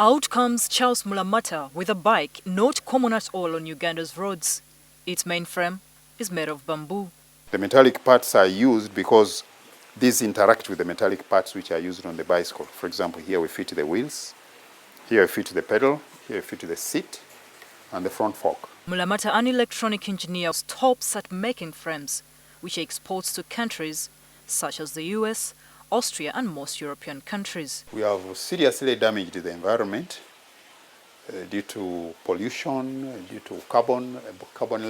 Out comes Charles Mulamata with a bike not common at all on Uganda's roads. Its main frame is made of bamboo. The metallic parts are used because these interact with the metallic parts which are used on the bicycle. For example, here we fit the wheels, here we fit the pedal, here we fit the seat, and the front fork. Mulamata, an electronic engineer, stops at making frames, which he exports to countries such as the US, Austria, and most European countries. We have seriously damaged the environment due to pollution, due to carbon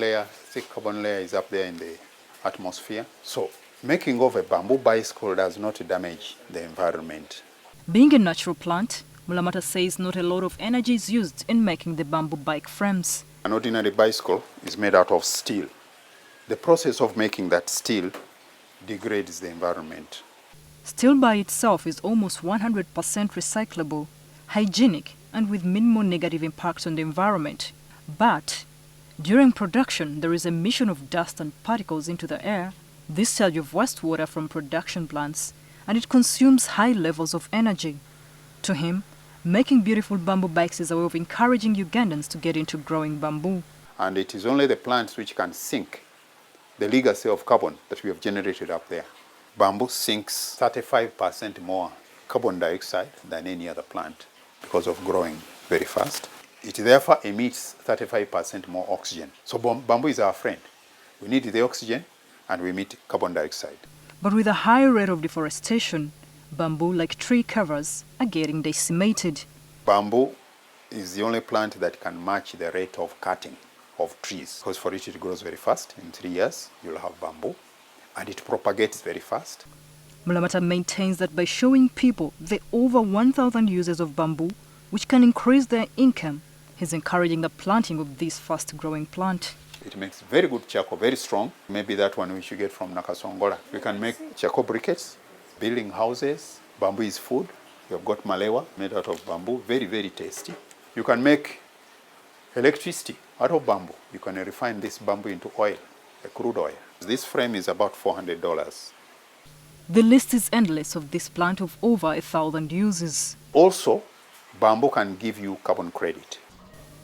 layer. Thick carbon layer is up there in the atmosphere. So making of a bamboo bicycle does not damage the environment. Being a natural plant, Mulamata says not a lot of energy is used in making the bamboo bike frames. An ordinary bicycle is made out of steel. The process of making that steel degrades the environment. Steel by itself is almost 100% recyclable, hygienic, and with minimal negative impact on the environment. But during production, there is emission of dust and particles into the air, discharge of wastewater from production plants, and it consumes high levels of energy. To him, making beautiful bamboo bikes is a way of encouraging Ugandans to get into growing bamboo. And it is only the plants which can sink the legacy of carbon that we have generated up there. Bamboo sinks 35% more carbon dioxide than any other plant because of growing very fast. It therefore emits 35% more oxygen. So bamboo is our friend. We need the oxygen and we emit carbon dioxide. But with a high rate of deforestation, bamboo, like tree covers, are getting decimated. Bamboo is the only plant that can match the rate of cutting of trees. Because for it grows very fast. In 3 years, you'll have bamboo. And it propagates very fast. Mulamata maintains that by showing people the over 1,000 uses of bamboo, which can increase their income, he's encouraging the planting of this fast-growing plant. It makes very good charcoal, very strong. Maybe that one we should get from Nakasongola. We can make charcoal briquettes, building houses. Bamboo is food. You've got malewa made out of bamboo, very, very tasty. You can make electricity out of bamboo. You can refine this bamboo into oil, a crude oil. This frame is about $400. The list is endless of this plant of over 1,000 uses. Also, bamboo can give you carbon credit.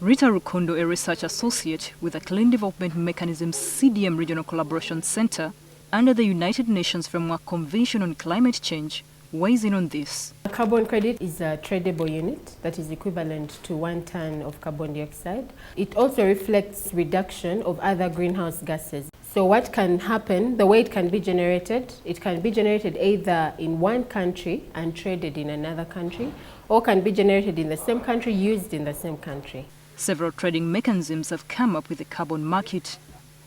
Rita Rukundo, a research associate with the Clean Development Mechanism CDM Regional Collaboration Center under the United Nations Framework Convention on Climate Change, weighs in on this. A carbon credit is a tradable unit that is equivalent to 1 ton of carbon dioxide. It also reflects reduction of other greenhouse gases. So what can happen, the way it can be generated either in one country and traded in another country, or can be generated in the same country, used in the same country. Several trading mechanisms have come up with the carbon market.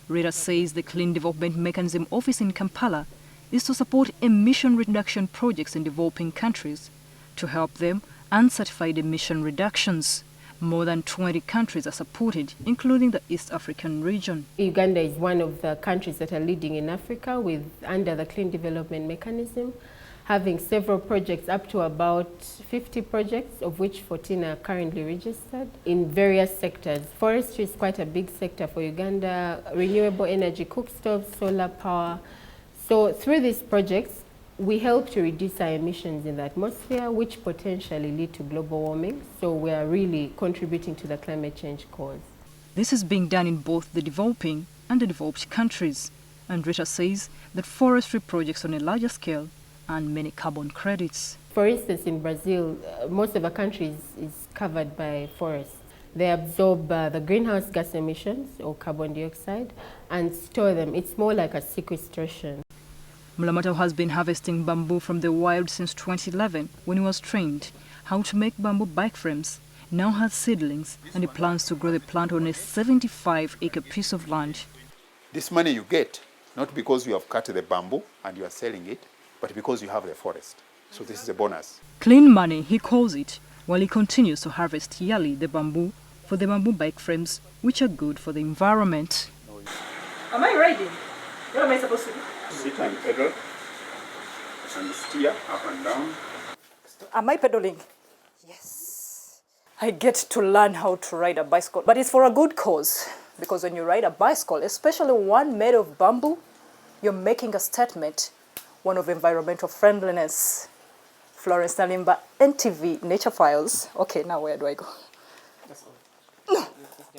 Rita says the Clean Development Mechanism office in Kampala is to support emission reduction projects in developing countries to help them uncertified emission reductions. More than 20 countries are supported, including the East African region. Uganda is one of the countries that are leading in Africa under the Clean Development Mechanism, having several projects, up to about 50 projects, of which 14 are currently registered in various sectors. Forestry is quite a big sector for Uganda, renewable energy, cookstoves, solar power. So through these projects, we help to reduce our emissions in the atmosphere, which potentially lead to global warming. So we are really contributing to the climate change cause. This is being done in both the developing and the developed countries. And Rita says that forestry projects on a larger scale earn many carbon credits. For instance, in Brazil, most of the country is covered by forests. They absorb the greenhouse gas emissions or carbon dioxide and store them. It's more like a sequestration. Mulamata has been harvesting bamboo from the wild since 2011 when he was trained how to make bamboo bike frames. Now has seedlings and he plans to grow the plant on a 75-acre piece of land. This money you get, not because you have cut the bamboo and you are selling it, but because you have the forest. So this is a bonus. Clean money, he calls it, while he continues to harvest yearly the bamboo for the bamboo bike frames, which are good for the environment. Am I riding? What am I supposed to do? Sit and pedal and steer up and down. Am I pedaling? Yes. I get to learn how to ride a bicycle. But it's for a good cause. Because when you ride a bicycle, especially one made of bamboo, you're making a statement, one of environmental friendliness. Florence Nalimba, NTV Nature Files. Okay, now where do I go? That's all. No,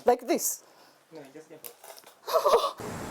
like this. No, just get it.